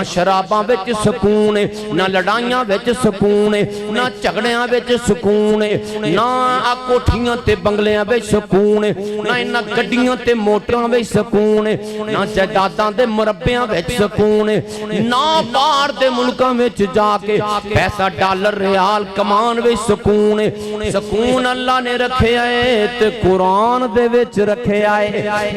نہ شراباں وچ سکون ہے، نہ لڑائیاں وچ سکون ہے، نہ جھگڑیاں وچ سکون ہے، نہ کوٹھیاں تے بنگلیاں وچ سکون ہے، نہ انہاں گڈیاں تے موٹراں وچ سکون ہے، نہ جائیداداں دے مربیاں وچ سکون ہے، نہ باہر دے ملکاں وچ جا کے پیسہ ڈالر ریال کمان وچ سکون ہے۔ سکون اللہ نے رکھے آئے تے قرآن دے وچ رکھے آئے۔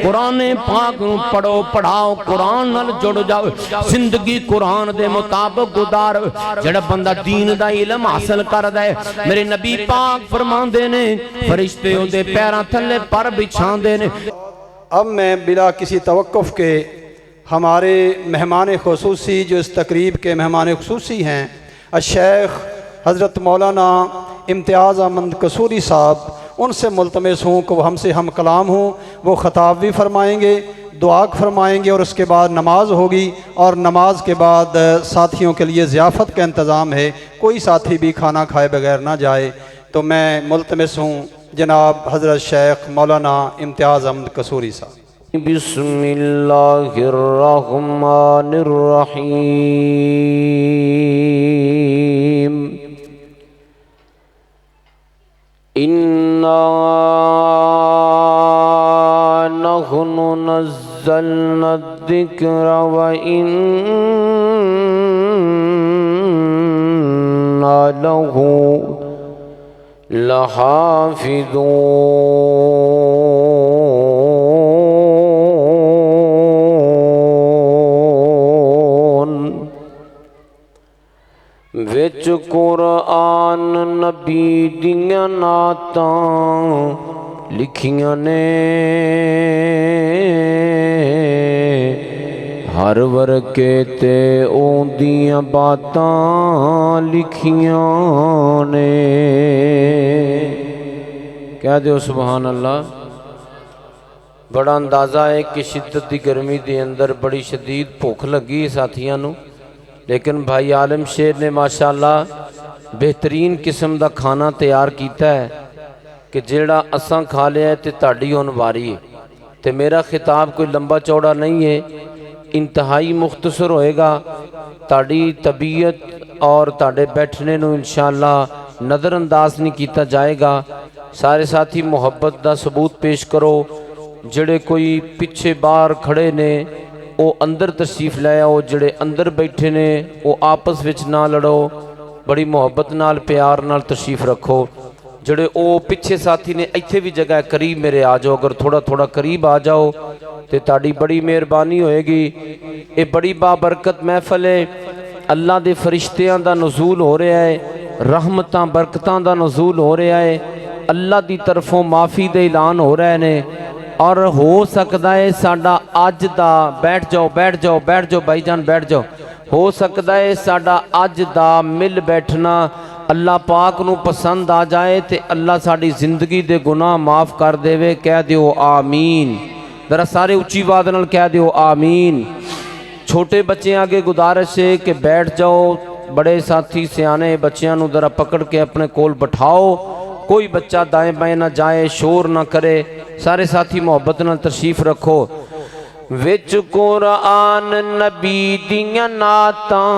قرآن پاک پڑھو پڑھاؤ، قرآن نال جڑ جاؤ، زندگی قرآن دے مطابق گزار۔ جڑا بندہ دین دا علم حاصل کردا ہے، میرے نبی پاک فرماندے نے فرشتے اون دے پیراں تھلے پر بچھاندے نے۔ اب میں بلا کسی توقف کے ہمارے مہمان خصوصی جو اس تقریب کے مہمان خصوصی ہیں الشیخ حضرت مولانا امتیاز احمد قصوری صاحب، ان سے ملتمس ہوں کہ وہ ہم سے ہم کلام ہوں۔ وہ خطاب بھی فرمائیں گے، دعا فرمائیں گے، اور اس کے بعد نماز ہوگی، اور نماز کے بعد ساتھیوں کے لیے ضیافت کا انتظام ہے، کوئی ساتھی بھی کھانا کھائے بغیر نہ جائے۔ تو میں ملتمس ہوں جناب حضرت شیخ مولانا امتیاز احمد قصوری صاحب۔ بسم اللہ الرحمن الرحیم۔ اِنَّا نَحْنُ نَزَّلْنَا الذِّكْرَ وَإِنَّا لَهُ وچ قرآن نبی دیاں نعتاں لکھیاں نے، ہر ورکے تے اون دیاں باتاں لکھیاں نے۔ کہہ دیو سبحان اللہ۔ بڑا اندازہ ہے کہ شدت دی گرمی دے اندر بڑی شدید بھوک لگی ہے ساتھیاں نو، لیکن بھائی عالم شیر نے ماشاءاللہ بہترین قسم دا کھانا تیار کیتا ہے کہ جیڑا اساں کھا لیا ہے تے تاڑی ہون واری ہے۔ تے میرا خطاب کوئی لمبا چوڑا نہیں ہے، انتہائی مختصر ہوئے گا۔ تاڑی طبیعت اور تاڑے بیٹھنے نو انشاءاللہ نظر انداز نہیں کیتا جائے گا۔ سارے ساتھی محبت دا ثبوت پیش کرو۔ جڑے کوئی پچھے باہر کھڑے نے او اندر تشریف لے آؤ، جڑے اندر بیٹھے نے او آپس وچ نہ لڑو، بڑی محبت نال پیار نال تشریف رکھو۔ جڑے او پچھے ساتھی نے ایتھے بھی جگہ قریب میرے آ جاؤ، اگر تھوڑا تھوڑا قریب آ جاؤ تے تاڑی بڑی مہربانی ہوئے گی۔ اے بڑی بابرکت محفل ہے، اللہ دے فرشتیاں دا نزول ہو رہا ہے، رحمتاں برکتاں دا نزول ہو رہا ہے، اللہ دی طرفوں معافی دے اعلان ہو رہے نے، اور ہو سکتا ہے ساڈا اج دا بیٹھ جاؤ بیٹھ جاؤ بیٹھ جاؤ بھائی جان بیٹھ جاؤ، ہو سکتا ہے ساڈا اج دا مل بیٹھنا اللہ پاک نو پسند آ جائے تے اللہ ساڈی زندگی دے گناہ معاف کر دے وے۔ کہہ دیو آمین، ذرا سارے اچھی بات نال کہہ دیو آمین۔ چھوٹے بچے آگے گزارش ہے کہ بیٹھ جاؤ، بڑے ساتھی سیانے بچیاں نو ذرا پکڑ کے اپنے کول بٹھاؤ، کوئی بچہ دائیں بائیں نہ جائے، شور نہ کرے، سارے ساتھی محبت نہ تشریف رکھو۔ وچ قرآن نبی دیاں نعتاں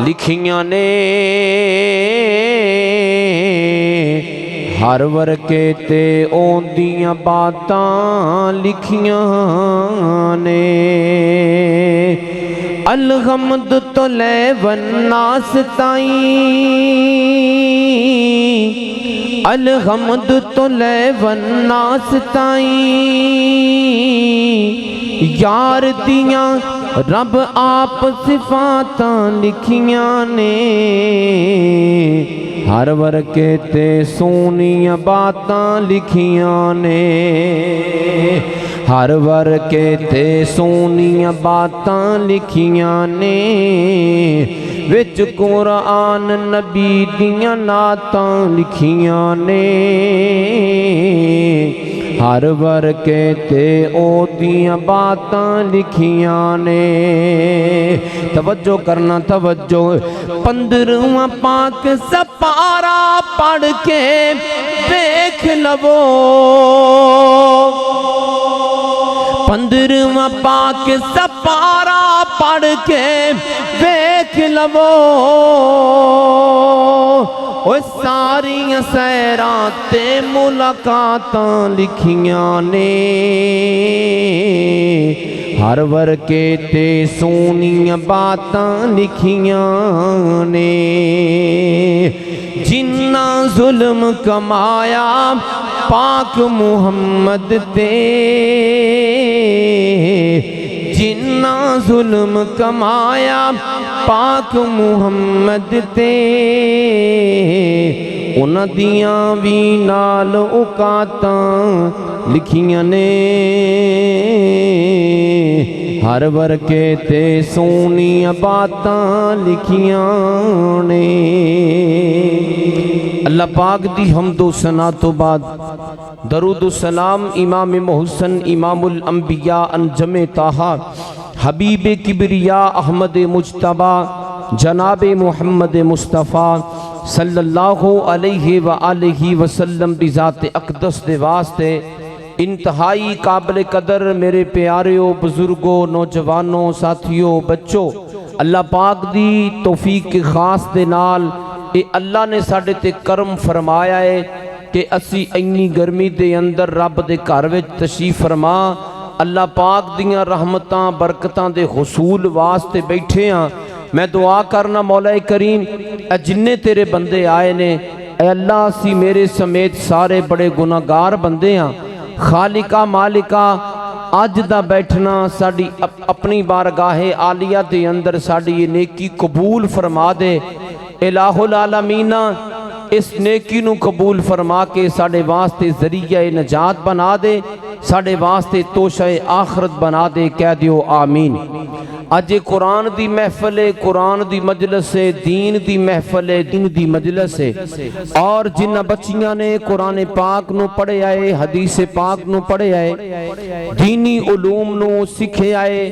لکھیاں نے، ہر ورکے تے اون دیاں باتاں لکھیاں نے۔ الحمد تو لے والناس تائیں، الحمد تو لے والناس تائیں، یار دیاں رب آپ صفاتاں لکھیاں نے، ہر ورکے تے سونیاں باتاں لکھیاں نے، ہر ورکے تے سونیاں باتاں لکھیاں نے، وچ قرآن نبی دیاں نعتاں لکھیاں نے، ہر ورکے تے او دیاں باتاں لکھیاں نے۔ توجہ کرنا توجہ، 15واں پاک سپارہ پڑھ کے دیکھ لو، 15واں پاک سپارہ پڑھ کے ویکھ لو او ساری سیرات تے ملاقاتاں لکھیاں نے ہر ورکے تے سونیاں باتاں لکھیاں نے جنہ ظلم کمایا پاک محمد تے جنہ ظلم کمایا پاک محمد تے انہاں دیاں وی نال اوقاتاں لکھیاں نے ہر ورکے تے سونیاں باتاں لکھیاں نے اللہ پاک دی حمد و ثنا تو بعد درود و سلام امام محسن امام الانبیاء انجم طٰہٰ حبیب کبریا احمد مجتبیٰ جناب محمد مصطفیٰ صلی اللہ علیہ وآلہ وسلم دی ذات اقدس دے واسطے انتہائی قابل قدر میرے پیاریوں بزرگوں نوجوانوں ساتھیوں بچوں اللہ پاک دی توفیق خاص دے نال اے اللہ نے ساڑھے تے کرم فرمایا ہے کہ اسی اینی گرمی دے اندر رب دے گھر وچ تشریف فرما اللہ پاک دیاں رحمتاں برکتاں دے حصول واسطے بیٹھے ہاں میں دعا کرنا مولا کریم اے جننے تیرے بندے آئے نے اے اللہ اسی میرے سمیت سارے بڑے گناہگار بندے ہاں خالقہ مالکہ آج دا بیٹھنا ساڑی اپنی بارگاہ عالیہ دے اندر ساڑی یہ نیکی قبول فرما دے الہ العالمین اس نیکی نو قبول فرما کے ساڑے واسطے ذریعہ نجات بنا دے ساڑے واسطے توشہ آخرت بنا دے کہہ دیو آمین اج قرآن دی محفل ہے قرآن دی مجلس ہے دین دی محفل ہے دین دی مجلس ہے اور جنہ بچیاں نے قرآن پاک نو پڑھے آئے حدیث پاک نو پڑھے آئے دینی علوم نو سکھے آئے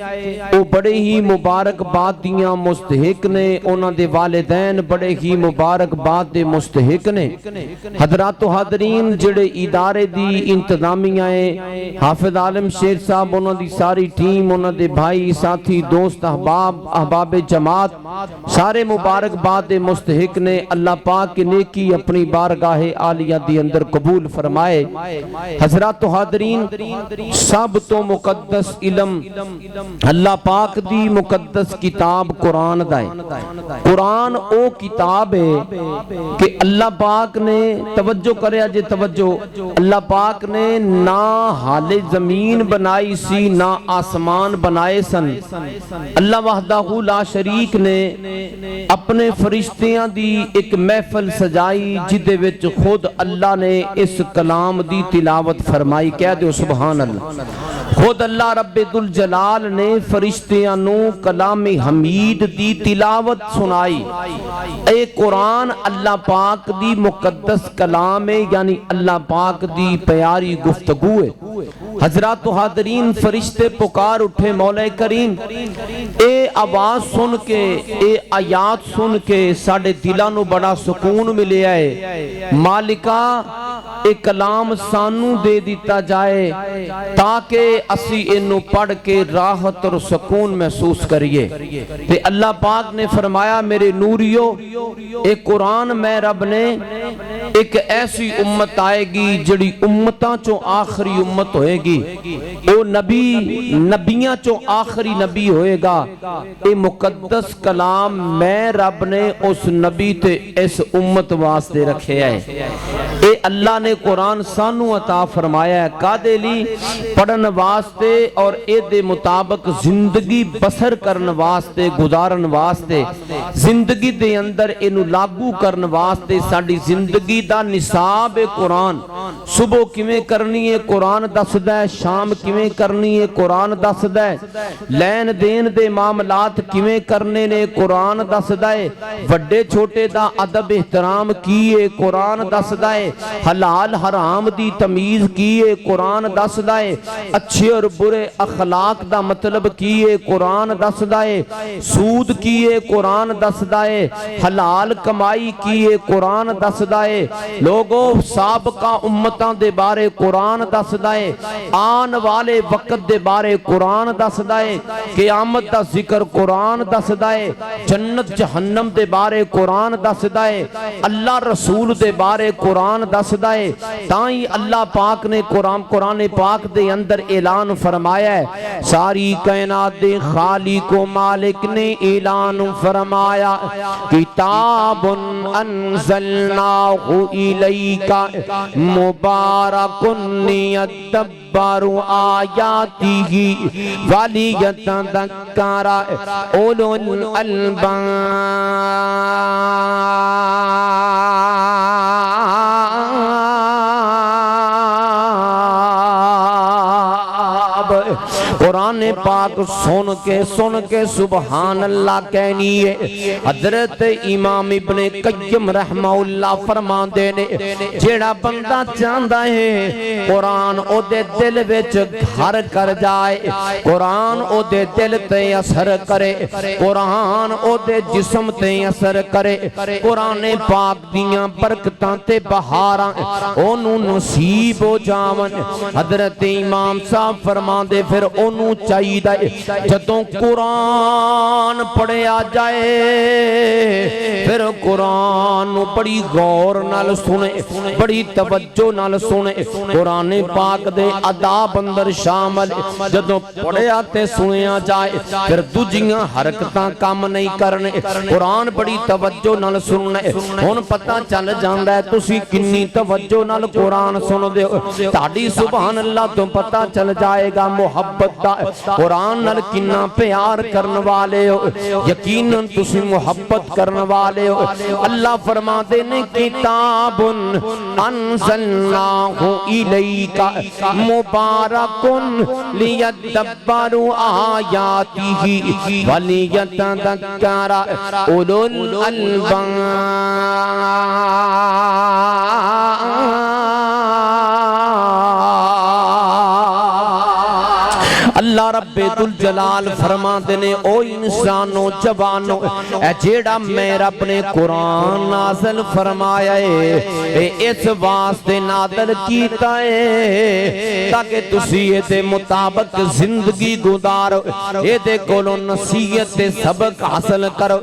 وہ بڑے ہی مبارک بات دیاں مستحق نے انہاں دے والدین بڑے ہی مبارک بات دے مستحق نے حضرات و حاضرین جڑے ادارے دی انتظامیہ ہیں حافظ عالم شیر صاحب انہاں دی ساری ٹیم انہاں دے بھائی ساتھی دوست احباب جماعت سارے مبارک باد مستحق نے اللہ پاک کی نیکی اپنی بارگاہ عالیہ دی اندر قبول فرمائے حضرات و حاضرین سب تو مقدس علم اللہ پاک دی مقدس کتاب قرآن دائے قرآن او کتاب ہے کہ اللہ پاک نے توجہ کرے آجے توجہ اللہ پاک نے نہ حال زمین بنائی سی نہ آسمان بنائے سن اللہ وحدہ لا شریک نے اپنے فرشتیاں دی ایک محفل سجائی جدے وچ خود اللہ نے اس کلام دی تلاوت فرمائی کہہ دیو سبحان اللہ خود اللہ رب ذوالجلال نے فرشتیاں نو کلام حمید دی تلاوت سنائی اے قرآن اللہ پاک دی مقدس کلام ہے یعنی اللہ پاک دی پیاری گفتگو ہے حضرات و حاضرین فرشتے پکار اٹھے مولا کریم اے آواز سن کے اے آیات سن کے ساڑھے دلوں نو بڑا سکون ملے آئے مالکہ اے کلام سانو دے دیتا جائے تاکہ اسی انو پڑھ کے راحت اور سکون محسوس کریے تے اللہ پاک نے فرمایا میرے نوریو اے قرآن میں رب نے ایک ایسی امت آئے گی جڑی امتاں چو آخری امت ہوئے گی او نبیاں چو آخری نبی ہوئے گا اے مقدس کلام میں رب نے اس نبی تے اس امت واسطے رکھے آئے اے اللہ نے قرآن سانو عطا فرمایا ہے قادے لی پڑھن واسطے اور اے دے مطابق زندگی بسر کرن واسطے گزارن واسطے زندگی دے اندر انو لاگو کرن واسطے ساڑی زندگی دا نصاب قرآن صبح کیویں کرنی ہے قرآن دس دے شام کیویں کرنی ہے قرآن دس دے لین دین دے معاملات کیویں کرنے نے قرآن دس دے وڈے چھوٹے دا ادب احترام کیے قرآن دس دے حلال حرام دی تمیز کیے قرآن دس دے اچھے اور برے اخلاق دا مطلب کیے قرآن دس دے سود کیے قرآن دس دے حلال کمائی کیے قرآن دس دے لوگوں سابقہ امتاں دے بارے قرآن دسدا ہے، آن والے وقت دے بارے قرآن دسدا ہے، قیامت دا ذکر قرآن دسدا ہے، جنت جہنم دے بارے قرآن دسدا ہے، اللہ رسول دے بارے قرآن دسدا ہے۔ تائیں اللہ پاک نے قرآن پاک دے اندر اعلان فرمایا ہے، ساری کائنات دے خالق و مالک نے اعلان فرمایا، کتاب انزلناہ الیک مبارک لیدبروا آیاتہ ولیتذکر اولو الالباب۔ قرآن پاک سن کے سبحان اللہ کہنی ہے۔ حضرت امام ابن قیم رحمہ اللہ فرما دینے، جیڑا بندہ چاہتا ہے قرآن او دے دل وچ گھر کر جائے، قرآن او دے دل تے اثر کرے، قرآن او دے جسم تے اثر کرے، قرآن پاک دیاں برکتاں تے بہاراں اونوں نصیب ہو جاون۔ حضرت امام صاحب فرما دے پھر اونوں چاہیے جدوں قرآن پڑھیا جائے پھر قرآن بڑی غور نال سنے، بڑی توجہ نال سنے، قرآن پاک دے اداب اندر شامل جدوں پڑھیا تے سنیا جائے پھر دوجیاں حرکتاں کام نہیں کرنے، قرآن بڑی توجہ نال سننے۔ ہن پتہ چل جاندا ہے تسی کنی توجہ نال قرآن سن دے ہو، تہاڈی سبحان اللہ تو پتہ چل جائے گا محبت دا قرآن نال کنا پیار کرن والے ہو، یقیناً تسی محبت کرن والے ہو۔ اللہ فرماتے نے کتاب انزلناہ الیک مبارک لیدبروا آیاتہ ولیتذکر اولو الالباب۔ اللہ رب ذوالجلال فرماتے نے او انسانو جوانو، اے جیڑا میں رب نے قرآن نازل فرمایا ہے اے اس واسطے نازل کیتا ہے تاکہ تسی اے دے مطابق زندگی گزارو، اے دے کولو نصیحت تے سبق حاصل کرو۔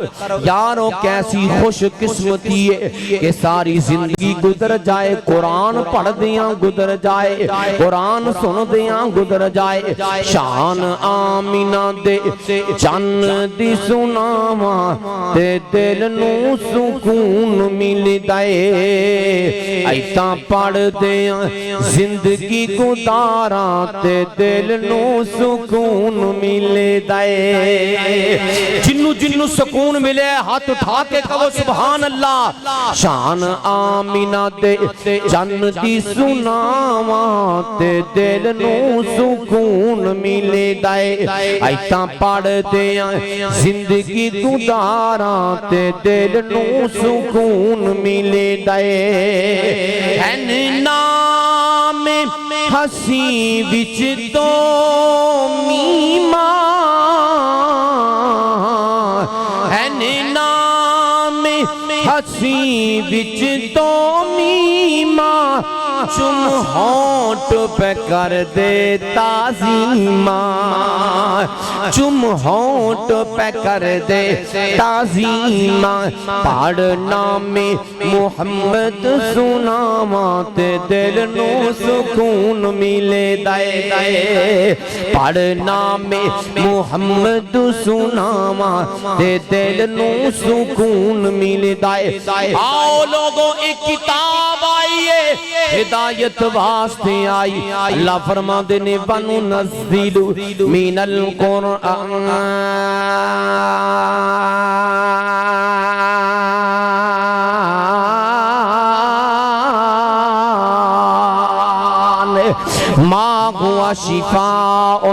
یارو کیسی خوش قسمتی ہے کہ ساری زندگی گزر جائے قرآن پڑھ دیاں گزر جائے، قرآن سن دیاں گزر جائے۔ شان آمینہ دے جن دی سناواں تے دل نو سکون مل دے، ایتاں پڑھ دیاں زندگی گزاراں تے دل نو سکون مل دے۔ جنو سکون ملے ہاتھ اٹھا کے کہو سبحان اللہ۔ شان آمینہ دے جن دی سناواں تے دل نو سکون ملے دائے، ایتاں پڑھ دیاں زندگی گزاراں تے دل نو سکون ملے دائے۔ این نام ہسی وچ تو میماں، این نام ہسی وچ تو میماں، چم ہونٹ پہ کر دے تعظیماں، چم ہونٹ پہ کر دے تعظیماں، پڑھ نام محمد سناواں تے دل نو سکون ملے دے، پڑھ نام محمد سناواں تے دل نو سکون ملے دے۔ آؤ لوگوں ایک کتاب آئیے ہدایت واسطے آئی، اللہ فرما دینے وَنُنَزِّلُ مِنَ الْقُرْآنِ ما هو شفاء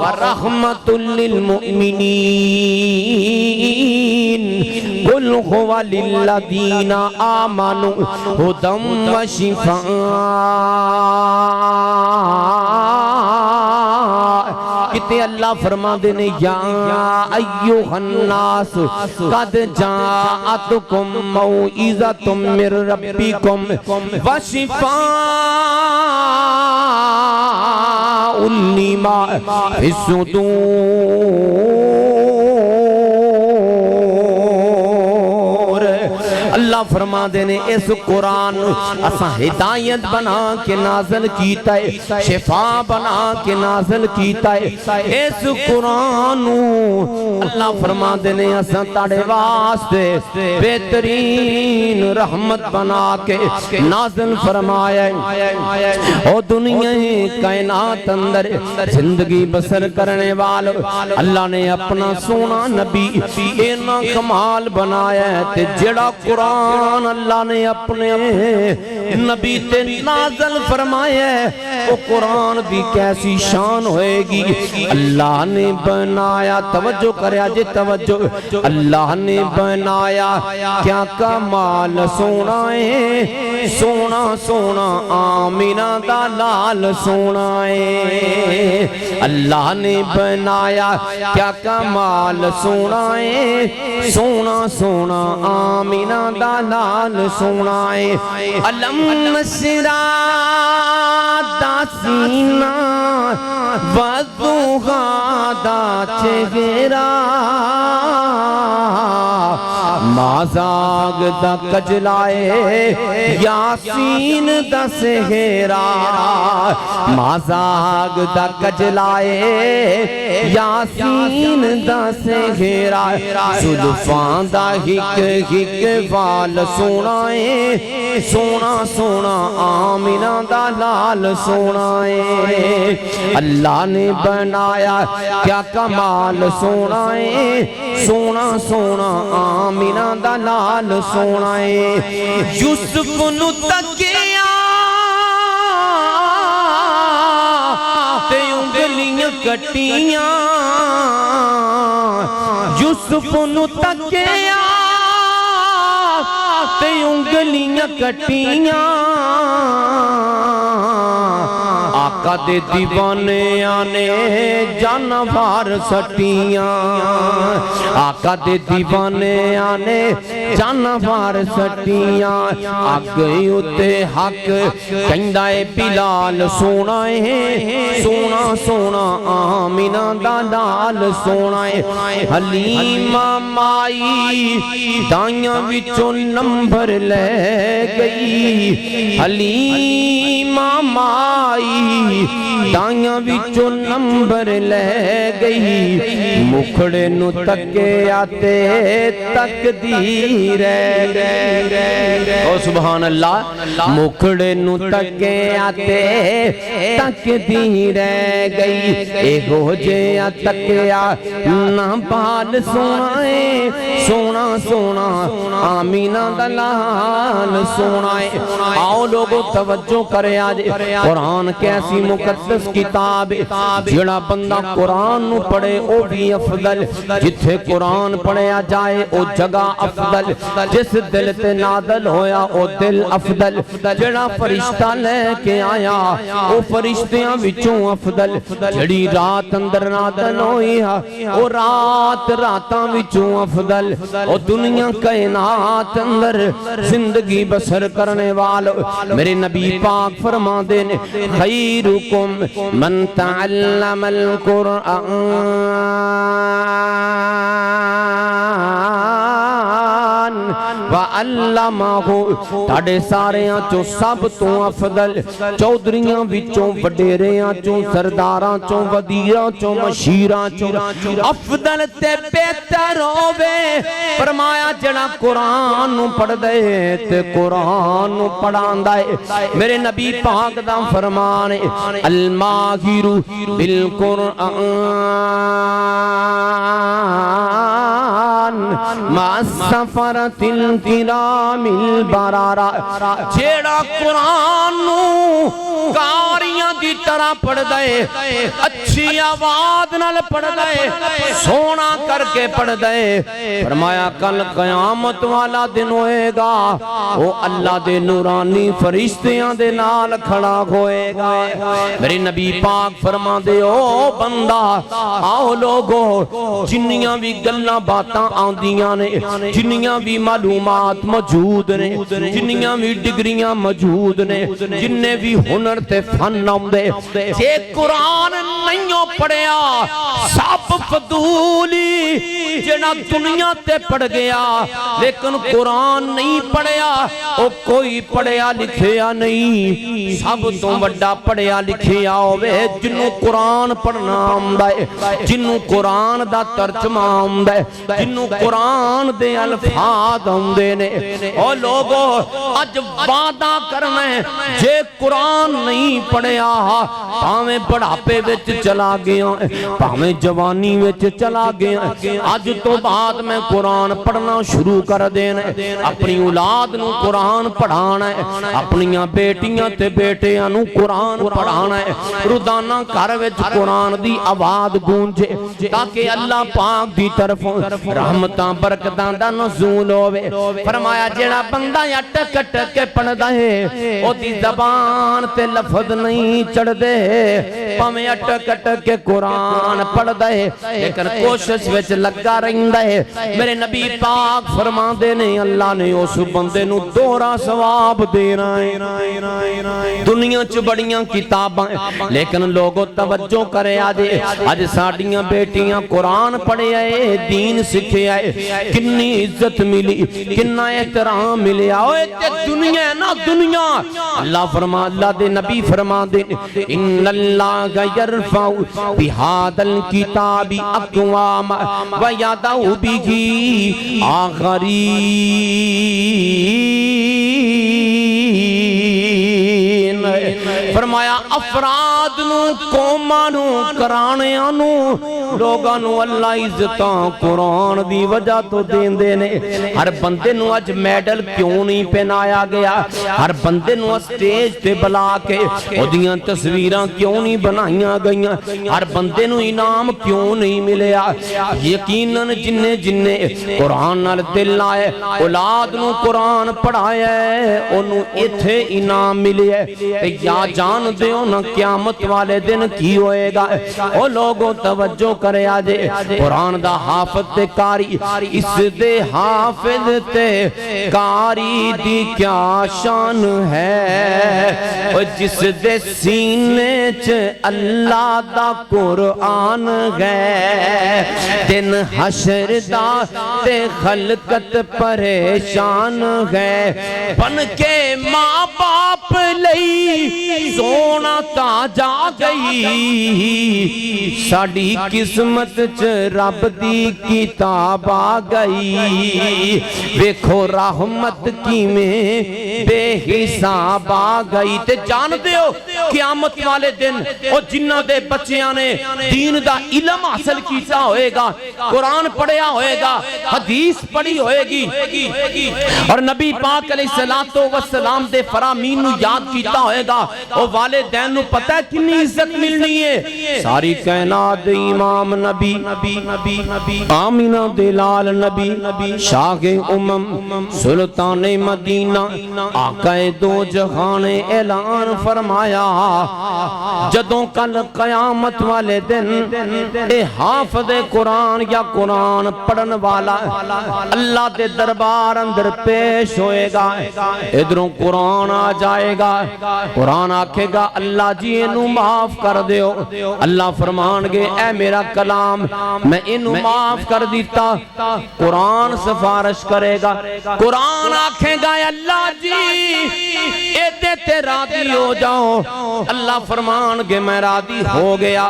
ورحمة للمؤمنين قل هو للذين آمنوا هدى وشفاء۔ کتے اللہ فرما دینے یا ایوہ الناس قد جاءتکم موعظۃ من ربکم وشفاء لما فی الصدور۔ اللہ فرما دینے اس قرآن اساں ہدایت بنا کے نازل کیتا ہے، شفا بنا کے نازل کیتا ہے۔ اس قرآن اللہ فرما دینے اساں تاڑے واسطے بہترین رحمت بنا کے نازل فرمایا ہے۔ او دنیا کائنات اندر زندگی بسر کرنے والو اللہ نے اپنا سونا نبی اینا کمال بنایا ہے تے جڑا قرآن اللہ نے اپنے نبی تے نازل فرمایا ہے وہ قرآن بھی کیسی شان ہوئے گی۔ اللہ نے بنایا، توجہ کرے آجے توجہ، اللہ نے بنایا کیا کمال سونا ہے، سونا سونا آمینہ دا لال سونا ہے۔ اللہ نے بنایا کیا کمال سونا ہے، سونا سونا آمینہ دا لال سونا ہے۔ علم نشرہ دا سینہ وضوحا دا چہرہ مازاگ دا کجلائے یاسین دا سہرہ، مازاگ دا کجلائے یاسین دا سہرہ، زلفان دا ہک ہک وال سونا ہے، سونا سونا آمینہ دا لال سونا ہے۔ اللہ نے بنایا کیا کمال سونا ہے، سونا سونا آمینہ دا لال سونا ہے۔ یوسف نو تکیا تے انگلیاں کٹیاں، یوسف نو تکیا تے انگلیاں کٹیاں، آقا دے دیوانے آنے جانوار سٹیاں، آقا دے دیوانے آنے جانوار سٹیاں، آگئی اتے حق کہندائے بلال سونا ہے، سونا سونا آمینہ دا لال سونا ہے۔ حلیمہ مائی دائیاں وچوں نمبر لے گئی، حلیمہ مائی دائیاں وچوں نمبر لے گئی، مکھڑے نو تکے آتے تقدیر ہے۔ او سبحان اللہ، مکھڑے نو تکے آتے تقدیر ہے گئی، ایگو جے تکیا نہ بال سونا ہے، سونا سونا آمینہ دلال سونا ہے۔ آؤ لوگو توجہ کرے آج، قرآن کیسی مقدس کتاب جڑا بندہ قرآن نو پڑھے او بھی افضل، جتھے قرآن پڑھیا جائے او جگہ افضل، جس دل تے نادل ہویا او دل افضل، جڑا فرشتہ لے کے آیا او فرشتیاں وچوں افضل، جڑی رات اندر نادل ہویا او رات راتاں وچوں افضل، او دنیا کائنات اندر زندگی بسر کرنے والو میرے نبی پاک فرما دینے خیرکم من تعلم القرآن وَعَلَّمَهُ، تاڑے ساریاں چوں سب تو افضل، چودریاں وچوں وڈیریاں چوں سرداراں چوں ودیراں چوں مشیراں چوں افضل تے بہتر ہووے، فرمایا جڑا قرآن نو پڑھ دے تے قرآن نو پڑھاندا ہے۔ میرے نبی پاک دا فرمان ہے الماہر بالقرآن مع السفرۃ الکرام البررہ، جیڑا قرآن نو کاریاں دی دی طرح پڑھ دے اچھی آواز نال پڑھ دے سونا کر کے پڑھ دے فرمایا کل قیامت والا دن ہوئے گا وہ اللہ دے نورانی فرشتیاں دے نال کھڑا ہوئے گا میرے نبی پاک فرما دے او بندہ آؤ لوگو جنیاں بھی گلنا باتاں آندیاں نے جنیاں بھی معلومات موجود نے جنیاں بھی ڈگریاں موجود نے جننے بھی ہنر تے فن آمدے جے قرآن نہیں پڑھیا سب فضولی جنا دنیا تے پڑھ گیا لیکن قرآن نہیں پڑھیا او کوئی پڑھیا لکھیا نہیں سب تو بڑا پڑھیا لکھیا ہوئے جنوں قرآن پڑھنا آمدہ ہے جنوں قرآن دا ترجمہ آمدہ ہے جنوں قرآن دے الفاظ آمدے نے او لوگو آج وعدہ کرنا ہے جے قرآن نہیں پڑھیا پاویں بڑھاپے وچ چلا گیا پاویں جوانی وچ چلا گیا آج تو بعد میں قرآن پڑھنا شروع کر دینا اپنی اولاد نو قرآن پڑھانا ہے اپنیاں بیٹیاں تے بیٹیاں نو قرآن پڑھانا ہے روزانہ گھر وچ قرآن دی آواز گونجے تاکہ اللہ پاک دی طرف رحمتاں برکتاں دا نزول ہوئے فرمایا جڑا بندہ یا ٹک ٹک کے پڑھدا ہے او دی زبان تے لفظ نہیں چڑھ دے پاویں اٹک اٹک کے قرآن پڑھ دے لیکن کوشش وچ لگا رہندا ہے میرے نبی پاک فرما دے نے اللہ نے اس بندے نو دوہرا ثواب دینا ہے دنیا چ بڑیاں کتاباں لیکن لوگوں توجہ کرے آج ساڈیاں بیٹیاں قرآن پڑھے آئے دین سکھے آئے کنی عزت ملی کنا احترام ملے آئے تے دنیا ہے نا دنیا اللہ فرما اللہ دے نبی فرما دے ان اللہ یرفع بہذا الکتاب اقوام ویدعو بہ آخرین فرمایا افراد نو قوماں نو کرانیاں نو لوگاں نو اللہ عزتاں قرآن دی وجہ تو دیندے نے ہر بندے نو اج میڈل کیوں نہیں پہنایا گیا ہر بندے نو سٹیج تے بلا کے اودیاں تصویراں کیوں نہیں بنائیاں گئیاں ہر بندے نو انعام کیوں نہیں ملیا یقیناً جننے قرآن نال دل آئے اولاد نو قرآن پڑھایا ہے انہوں ایتھے انعام ملے ہے یا جان دیو نہ قیامت والے دن کی ہوئے گا او لوگوں توجہ کرے آجے قرآن دا حافظ تے کاری اس دے حافظ تے کاری دی کیا شان ہے جس دے سینے چ اللہ دا قرآن گئے دن حشر دا تے خلقت پریشان گئے بن کے ماں باپ لئی سونا تاجا گئی ساڑی قسمت چ رب دی کتاب آ گئی ویکھو رحمت کی میں بے حساب آ گئی تے جان دیو قیامت والے دن او جنہ دے بچیاں نے دین دا علم حاصل کیتا ہوئے گا قرآن پڑھیا ہوئے گا حدیث پڑھی ہوئے گی اور نبی پاک علیہ السلام دے فرامین نو یاد کیتا ہوئے گا او والدین نو پتہ ہے کنی عزت ملنی ہے ساری کائنات امام نبی آمینہ دلال نبی شاہ امم سلطان مدینہ آقا دو جہان اعلان فرمایا جدوں کل قیامت والے دن اے حافظ قرآن یا قرآن پڑھن والا اللہ دے دربار اندر پیش ہوئے گا ادھروں قرآن آ جائے گا قرآن آکھے گا اللہ جی انہوں معاف کر دیو اللہ فرمان گے اے میرا کلام میں انہوں معاف کر دیتا قرآن سفارش کرے گا قرآن آکھے گا اللہ جی اے دیتے راضی ہو جاؤ اللہ فرمان گے میں راضی ہو گیا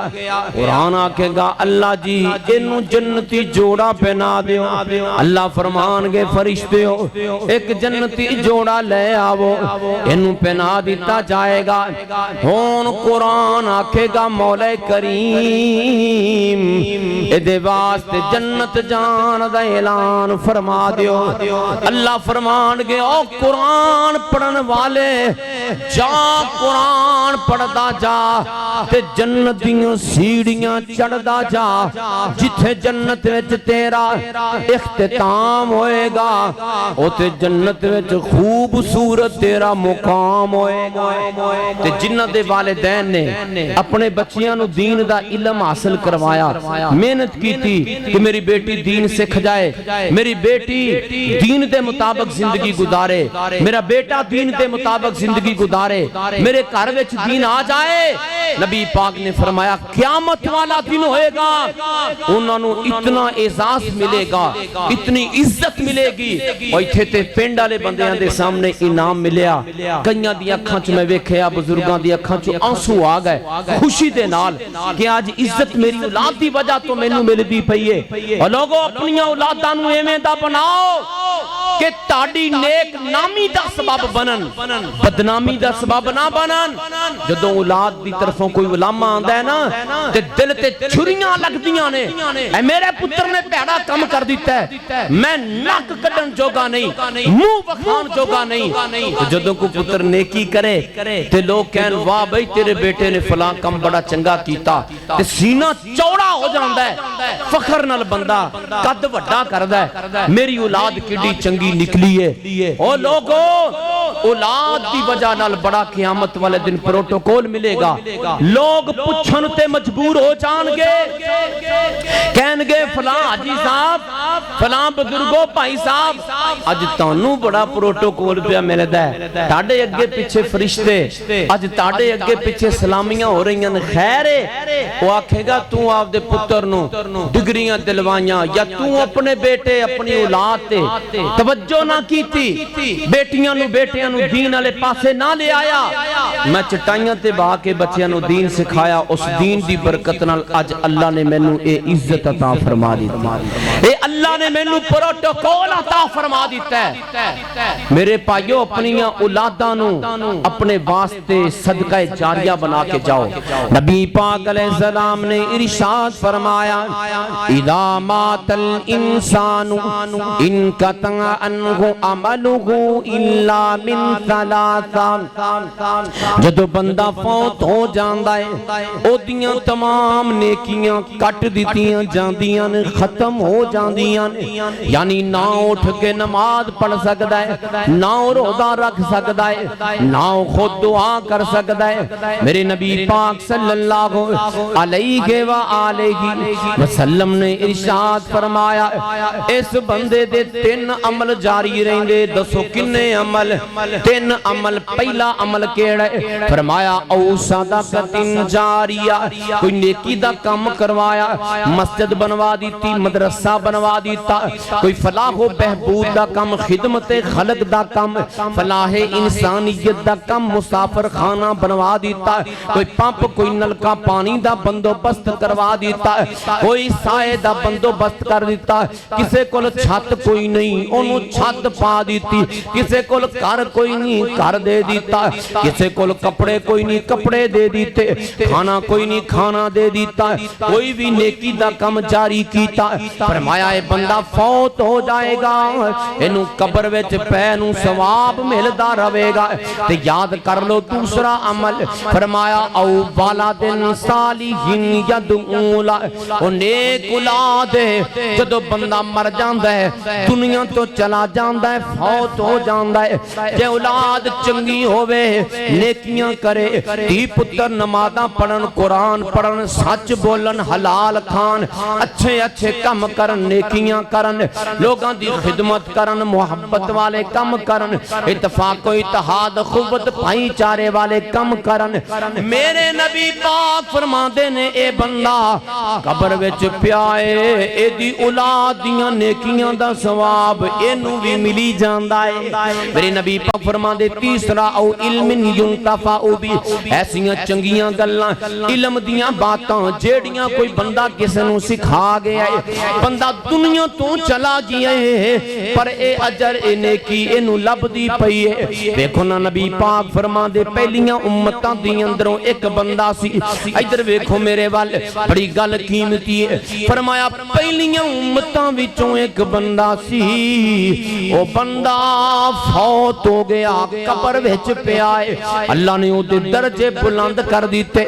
قرآن آکھے گا اللہ جی انہوں جنتی جوڑا پہنا دیو اللہ فرمان گے فرشتے ہو ایک جنتی جوڑا لے آو انہوں پہنا دیتا جائے گا ہون قرآن قرآن آکھے گا مولا کریم ادے واسطے جنت جان دا اعلان فرما دیو اللہ فرمان گے او قرآن پڑھن والے جا قرآن پڑھدا جا تے جنت دیاں سیڑیاں چڑھدا جا جتھے جنت وچ تیرا اختتام ہوئے گا اوتے جنت وچ خوبصورت تیرا مقام ہوئے گا تے جنہ دے والدین نے اپنے بچیاں نو دین دا علم حاصل کروایا محنت کی تھی کہ میری بیٹی دین سکھ جائے میری بیٹی دین دے مطابق زندگی گزارے میرا بیٹا دین دے مطابق زندگی گزارے میرے گھر وچ دین آ جائے نبی پاک نے فرمایا قیامت والا دن ہوئے گا انہوں نے اتنا اعزاز ملے گا اتنی عزت ملے گی اور ایتھے تے پنڈ والے بندیاں دے سامنے انعام ملیا کئیاں دی اکھاں چ میں ویکھیا بزرگاں دی اکھاں چ آنسو آ گئے خوشی دے نال کہ آج عزت میری اولاد دی وجہ تو مینوں ملدی پئی ہے اور لوگوں اپنی اولاداں نوں ایویں دا بناؤ کہ تاڑی نیک نامی دا سبب بنن بدنامی دا سبب نہ بنن جدوں اولاد دی طرفوں کوئی علامہ آندا ہے نا تے دل تے چھریاں لگ دیاں نے اے میرے پتر نے پیڑا کم کر دیتا ہے میں نک کڈن جوگا نہیں منہ وکھان جوگا نہیں جدوں کو پتر نیکی کرے تے لوگ کہن واہ بھئی تیرے بیٹے نے فلاں کم بڑا چنگا کیتا تے سینہ چوڑا ہو جاندا ہے فخر نال بندہ قد وڈا کردا ہے میری اولاد کڈی چنگی نکلی ہے او لوگو اولاد دی وجہ نال بڑا قیامت والے دن پروٹوکول ملے گا لوگ پوچھن تے مجبور ہو جان گے کہن گے فلاں حاجی صاحب فلاں بزرگو بھائی صاحب اج تانوں بڑا پروٹوکول پیا ملدا ہے تاڈے اگے پیچھے فرشتے اج تاڈے اگے پیچھے سلامیاں ہو رہی ہیں خیر ہے او آکھے گا تو آپ دے پتر نو ڈگریاں دلوائیاں یا تو اپنے بیٹے اپنی اولاد تے توجہ نہ کیتی بیٹیاں نو دین والے پاسے نہ لے آیا میں چٹائیاں تے بہا کے بچیاں نو دین سکھایا اس دین دی برکت نال اج اللہ نے مینوں اے عزت عطا فرما دیتی اے اللہ نے مینوں پروٹوکول عطا فرما دیتا ہے میرے بھائیو اپنی اولاداں نو اپنے واسطے صدقہ جاریہ بنا کے جاؤ نبی پاک علیہ السلام نے ارشاد فرمایا اذا مات الانسان انقطع عنہ عملہ الا من ثلاثہ جدو بندہ فوت ہو جاندا ہے او دیاں تمام نیکیاں کٹ دیتیاں جاندیاں نے ختم ہو جاندیاں نے یعنی نہ اٹھ کے نماز پڑھ سکدا ہے نہ روزہ رکھ سکدا ہے نہ خود دعا کر سکدا ہے میرے نبی پاک صلی اللہ علیہ وآلہ وسلم نے ارشاد فرمایا اس بندے دے 3 عمل جاری رہندے دسو کنے عمل 3 عمل پہلا عمل کیڑا ہے فرمایا او صدقۃ جاریہ کوئی نیکی دا کام کروایا مسجد بنوا دیتی مدرسہ بنوا دیتا کوئی فلاح و بہبود دا کام خدمت خلق دا کام فلاح انسانیت دا کام مسافر خانہ بنوا دیتا کوئی پمپ کوئی نلکا پانی دا بندوبست کروا دیتا کوئی سائے دا بندوبست کر دیتا کسے کول چھت کوئی نہیں انہوں چھت پا دیتی کسے کول گھر کوئی نہیں گھر دے دیتا کسے کول کپڑے کوئی نہیں کپڑے دے دیتے کھانا کوئی نہیں کھانا دے دیتا کوئی بھی نیکی دا کم جاری کیتا فرمایا اے بندہ فوت ہو جائے گا انہوں قبر وچ پینوں ثواب ملدا رہے گا تے یاد کر لو دوسرا عمل فرمایا او والد صالح یدعو لہ او نیک اولاد ہے جدو بندہ مر جاندا ہے دنیا تو چلا جاندا ہے فوت ہو جاندا ہے جے اولاد چنگی ہووے نیکیاں کرے تی پتر نمازاں پڑھن قرآن پڑھن سچ بولن حلال کھان اچھے اچھے کم کرن نیکیاں کرن لوگاں دی خدمت کرن محبت والے کم کرن اتفاق و اتحاد قوت بھائی چارے والے کم کرن میرے نبی پاک فرماندے نے اے بندہ قبر وچ پیائے اے دی اولاد دیاں نیکیاں دا ثواب اینوں بھی ملی جاندا ہے میرے نبی پاک فرماندے تیسرا او علم ينتفع بھی، ایسیاں چنگیاں گلاں علم دیاں باتاں جیڑیاں کوئی بندہ کسے نوں سکھا گیا ہے، بندہ دنیا تو چلا گیا ہے پر اے اجر اے نیکی اینو لبدی پئی ہے۔ دیکھو نا نبی پاک فرماندے پہلیاں امتاں دی اندروں ایک بندہ سی، ادھر ویکھو میرے وال بڑی گل قیمتی ہے، فرمایا پہلیاں امتاں وچوں ایک بندہ سی، او بندہ فوت ہو گیا قبر وچ پیا ہے، اللہ نے او دے درجے بلند کر دیتے۔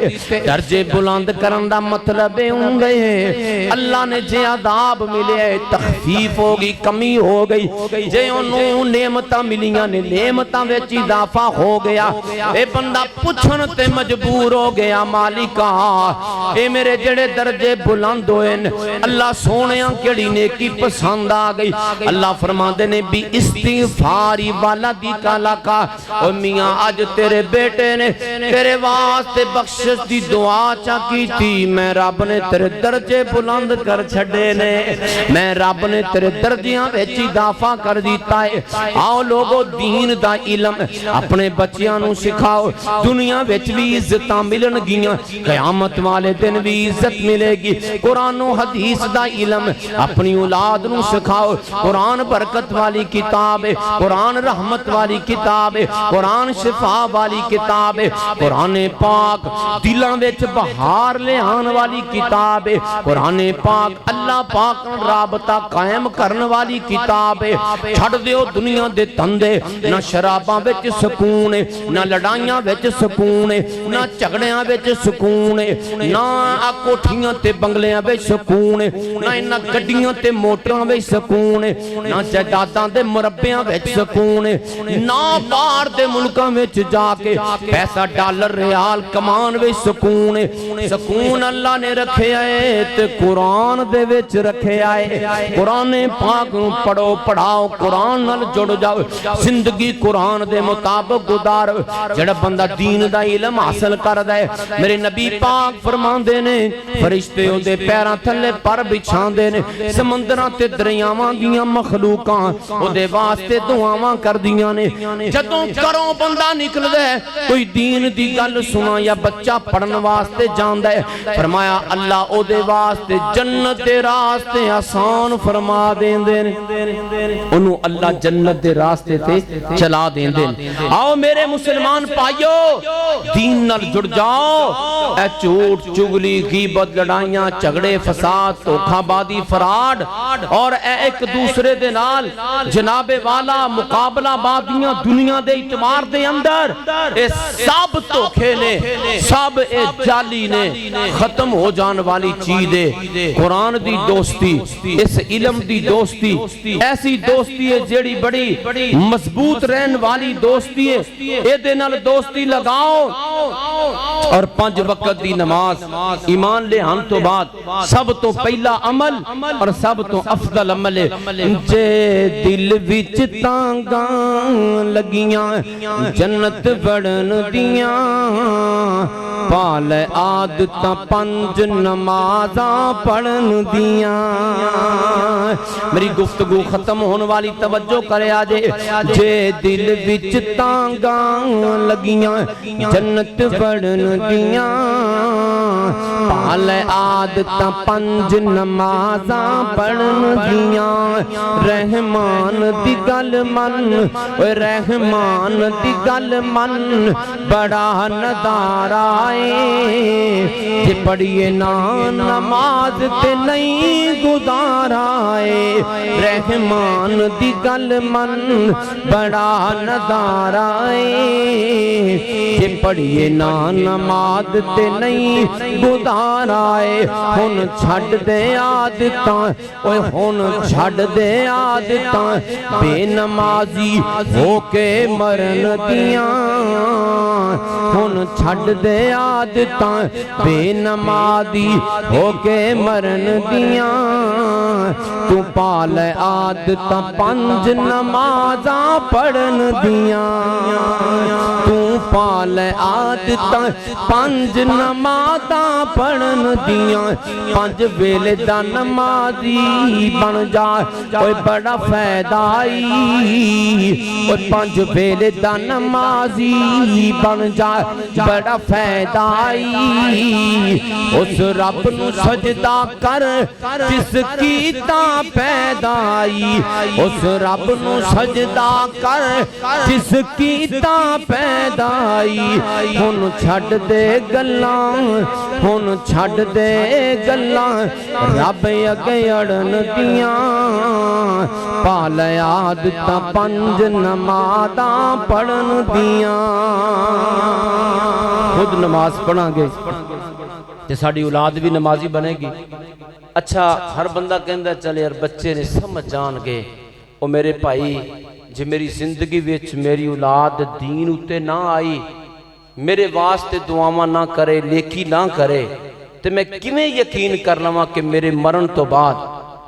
درجے بلند کرن دا مطلب ہوندا ہے اللہ نے جے عذاب ملے تخفیف ہوگی، کمی ہو گئی، جے انہوں نعمتاں ملیاں نے نعمتاں وچ اضافہ ہو گیا، اے بندہ پوچھن تے مجبور ہو گیا مالکا اے میرے جڑے درجے بلند ہوئے اللہ سونیاں کیڑی نیکی پسند آ گئی، اللہ فرماندے نے بھی استغفاری والدی کا لکا، او میاں آج تیرے بیٹے نے تیرے واسطے بخشش دی دعا چا کی تھی، میں رب نے تیرے درجے بلند کر چھڑے نے، میں رب نے تیرے درجیاں ویچی اضافہ کر دیتا ہے۔ آؤ لوگو دین دا علم اپنے بچیاں نو سکھاؤ، دنیا ویچ بھی عزتاں ملن گیاں، قیامت والے دن بھی عزت ملے گی۔ قرآن و حدیث دا علم اپنی اولاد نو سکھاؤ، قرآن برکت والی کتاب ہے، قرآن رحمت والی کتاب ہے، قرآن شفا والی کتاب ہے، قرآن پاک دلاں وچ بہار لے آن والی کتاب ہے، قرآن پاک اللہ پاک رابطہ قائم کرن والی کتاب ہے۔ چھڑ دیو دنیا دے تندے، نہ شراباں وچ سکون ہے، نہ لڑائیاں وچ سکون ہے، نہ جھگڑیاں وچ سکون ہے، نہ کوٹھیاں تے بنگلیاں وچ سکون ہے، نہ انہاں گڈیاں تے موٹراں وچ سکون ہے، نہ جائیداداں دے مربیاں وچ سکون ہے، نہ باہر دے ملکاں وچ جا کے پیسہ ڈالر ریال کمان وچ سکون ہے۔ سکون اللہ نے رکھے آئے تے قرآن دے وچ رکھے آئے، قرآن پاک پڑھو پڑھاؤ، قرآن نال جڑ جاؤ، زندگی قرآن دے مطابق گزار۔ جڑا بندہ دین دا علم حاصل کر دے، میرے نبی پاک فرماندے نے فرشتے او دے پیراں تھلے پر بچھاندے نے، سمندراں تے دریاواں دیاں مخلوقاں او دے واسطے دعاواں کر دیاں نے۔ جدوں کروں بندہ نکل دے کوئی دین دی گل سنا یا بچہ پڑھن واسطے جاندا ہے، فرمایا اللہ او دے واسطے جنت دے راستے آسان فرما دیندے نے، انہوں اللہ جنت دے راستے تے چلا دیندے نے۔ آؤ میرے مسلمان پائیو دین نال جڑ جاؤ، اے جھوٹ چگلی غیبت لڑائیاں جھگڑے فساد دھوکہ بازی فراڈ اور اے ایک دوسرے دے نال جناب والا مقابلہ بازیاں دنیا دے اعتبار دے اندر اے سب دھوکے نے، سب اے جعلی نے، ختم ہو جان والی چیز ہے قرآن دی دوستی، اس علم دی دوستی، ایسی دوستی ہے جیڑی بڑی مضبوط رہن والی دوستی ہے، اے دے نال دوستی لگاؤ اور 5 وقت دی نماز ایمان لے ہم تو بعد سب تو پہلا عمل اور سب تو افضل عمل ہے۔ جے دل وچ تانگاں لگیاں جنت بڑھن دیاں، پال عادتاں 5 نمازاں پڑھن دیاں۔ میری گفتگو ختم ہونے والی توجہ کرے آجے، جے دل وچ تانگاں لگیاں جنت بڑھن دیاں، پال عادتاں 5 نمازاں پڑھن دیاں۔ رحمان دی گل من، رحمان دی گل من، بڑا نظارہ آئے، جے پڑھیے نا نماز تے نہیں گزارا ہے۔ رحمان دی گل من، بڑا نظارہ آئے، جے پڑھیے نا نماز تے نہیں گزارا ہے۔ ہن چھڈ دے عادتاں، اوے ہن چھڈ دے عادتاں، بے نمازی ہو کے مرن دیاں۔ ہن چھڈ دے عادتاں بے نمازی ہو کے مرن دیاں تو پال عادتاں پنج نمازاں پڑھن دیاں تو پال عادتاں پنج نمازاں پڑھن دیاں پنج ویلے دا نمازی بن جا کوئی بڑا فائدہ آئی کوئی پنج ویلے دا نمازی بن جا بڑا فائدہ آئی اس رب نو سجدہ کر جس کی تا پیدا آئی اس رب نو سجدہ کر جس کی تا پیدا آئی ہن چھڈ دے گلاں ہن چھڈ دے گلاں رب اگے اڑن دیاں پال عادتاں پنج نمازاں پڑھن دیاں خود نماز پڑھاں گے تے ساڈی اولاد بھی نمازی بنے گی اچھا ہر بندہ کہندا چلے یار بچے نے سمجھ جان گے او میرے بھائی جے میری زندگی وچ میری اولاد دین اتے نہ آئی میرے واسطے دعاواں نہ کرے نیکی نہ کرے تے میں کیویں یقین کر لواں کہ میرے مرن تو بعد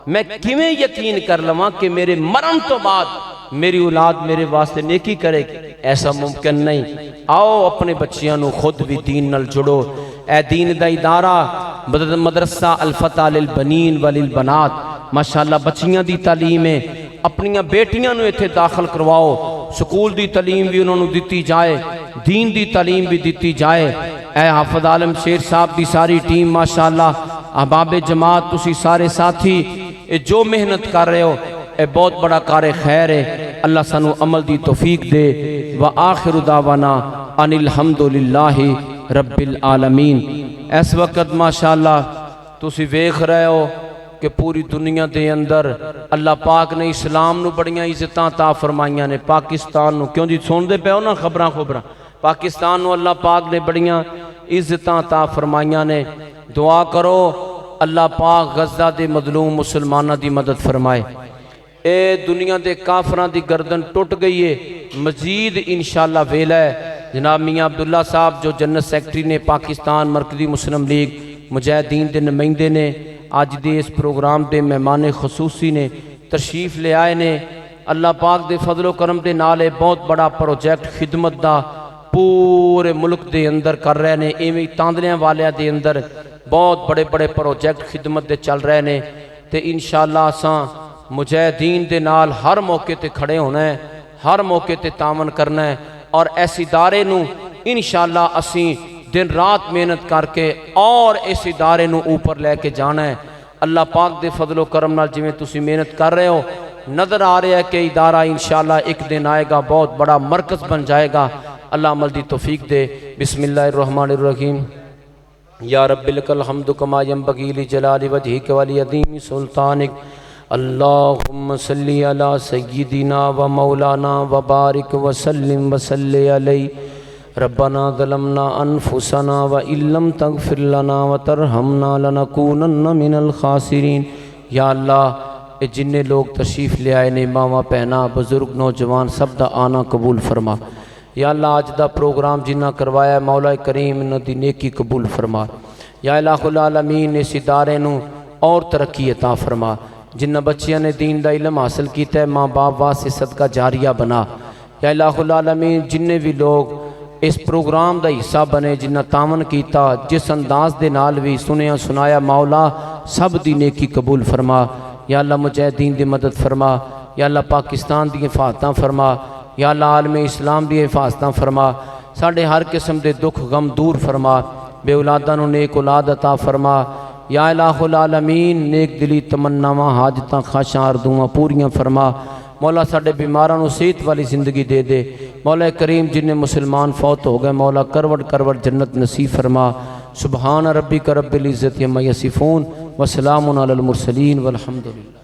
میں کیویں یقین کر لواں کہ میرے مرن تو بعد میری اولاد میرے واسطے نیکی کرے گی ایسا ممکن نہیں آؤ اپنے بچیاں نو خود بھی دین نال جڑو اے دین دا ادارہ مدرسہ الفتح للبنین وللبنات ماشاءاللہ بچیاں دی تعلیم ہے اپنیاں بیٹیاں نو ایتھے داخل کرواؤ سکول دی تعلیم بھی انہوں نے دیتی جائے دین دی تعلیم بھی دیتی جائے اے حافظ عالم شیر صاحب دی ساری ٹیم ماشاءاللہ احباب جماعت تسی سارے ساتھی جو محنت کر رہے ہو اے بہت بڑا کار خیر ہے اللہ سانو عمل دی توفیق دے وآخر دعوانا ان الحمدللہ رب العالمین اس وقت ماشاءاللہ تسی ویکھ رہے ہو کہ پوری دنیا دے اندر اللہ پاک نے اسلام نو بڑیاں عزتاں عطا فرمائیاں نے پاکستان نو کیوں جی سن دے پے ہو نا خبراں پاکستان نو اللہ پاک نے بڑیاں عزتاں عطا فرمائیاں نے دعا کرو اللہ پاک غزہ دے مظلوم مسلمانہ دی مدد فرمائے اے دنیا دے کافراں دی گردن ٹوٹ گئی ہے مزید انشاءاللہ ویلا ہے جناب میاں عبداللہ صاحب جو جنرل سیکٹری نے پاکستان مرکزی مسلم لیگ مجاہدین دے نمائندے نے آج دے اس پروگرام دے مہمان خصوصی نے تشریف لے آئے نے اللہ پاک دے فضل و کرم دے نالے بہت بڑا پروجیکٹ خدمت دا پورے ملک دے اندر کر رہے نے ایویں تاندلیاں والیاں دے اندر بہت بڑے بڑے پروجیکٹ خدمت دے چل رہے نے تے انشاءاللہ اساں مجاہدین دے نال ہر موقع تے کھڑے ہونا ہے ہر موقع تے تعاون کرنا ہے اور ایسی ادارے نو انشاءاللہ اسیں دن رات محنت کر کے اور اس ادارے نو اوپر لے کے جانا ہے اللہ پاک دے فضل و کرم نال جویں تسی محنت کر رہے ہو نظر آ رہا ہے کہ ادارہ انشاءاللہ ایک دن آئے گا بہت بڑا مرکز بن جائے گا اللہ عمل دی توفیق دے بسم اللہ الرحمن الرحیم یا رب لک الحمد کما ینبغی لجلال وجہک ولعظیم سلطانک اللہم صلی علی سیدنا و مولانا و بارک وسلم وصلی علیہ ربنا ظلمنا انفسنا وان لم تغفر لنا وترحمنا لنکونن من الخاسرین یا اللہ اے جننے لوگ تشریف لے آئے نے ماما پہنا بزرگ نوجوان سب دا آنا قبول فرما یا اللہ آج دا پروگرام جنہ کروایا ہے مولا کریم انہ دی نیکی قبول فرما یا الہ العالمین اس ادارے نو اور ترقی عطا فرما جنہ بچیاں نے دین دا علم حاصل کیتا ہے ماں باپ واسطے صدقہ جاریہ بنا یا الہ العالمین جننے بھی لوگ اس پروگرام دا حصہ بنے جنہ تعاون کیتا جس انداز دے نال بھی سنیا سنایا مولا سب دی نیکی قبول فرما یا اللہ مجاہدین دی مدد فرما یا اللہ پاکستان دی حفاظتاں فرما یا اللہ عالم اسلام دی حفاظتاں فرما ساڑھے ہر قسم دے دکھ غم دور فرما بے اولاداں نو نیک اولاد عطا فرما یا الہ العالمین نیک دلی تمناواں حاجتاں خواہشاں اردواں پوریاں فرما مولا ساڑھے بیماراں نو صحت والی زندگی دے دے مولا کریم جن مسلمان فوت ہو گئے مولا کروڑ کروڑ جنت نصیب فرما سبحان ربک رب العزت عما یصفون وسلام علی المرسلین والحمدللہ